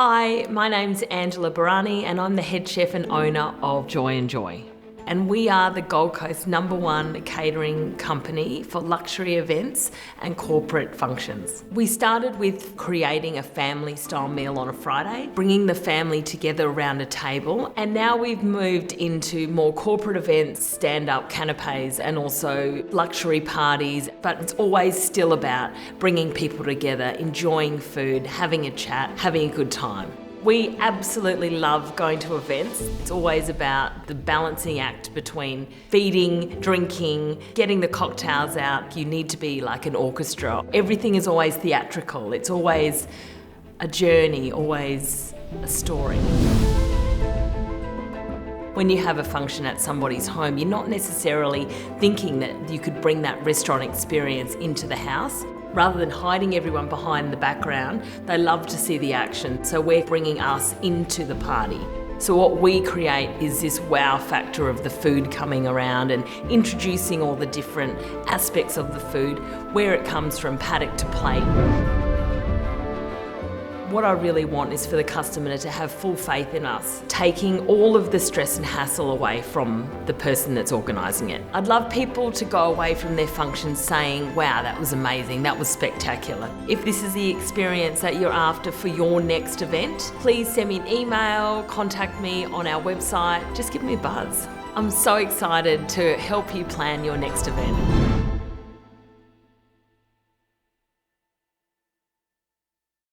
Hi, my name's Angela Barani and I'm the head chef and owner of Joy and Joy. And we are the Gold Coast #1 catering company for luxury events and corporate functions. We started with creating a family style meal on a Friday, bringing the family together around a table, and now we've moved into more corporate events, stand-up canapes and also luxury parties, but it's always still about bringing people together, enjoying food, having a chat, having a good time. We absolutely love going to events. It's always about the balancing act between feeding, drinking, getting the cocktails out. You need to be like an orchestra. Everything is always theatrical. It's always a journey, always a story. When you have a function at somebody's home, you're not necessarily thinking that you could bring that restaurant experience into the house. Rather than hiding everyone behind the background, they love to see the action, so we're bringing us into the party. So what we create is this wow factor of the food coming around and introducing all the different aspects of the food, where it comes from paddock to plate. What I really want is for the customer to have full faith in us, taking all of the stress and hassle away from the person that's organising it. I'd love people to go away from their functions saying, wow, that was amazing, that was spectacular. If this is the experience that you're after for your next event, please send me an email, contact me on our website, just give me a buzz. I'm so excited to help you plan your next event.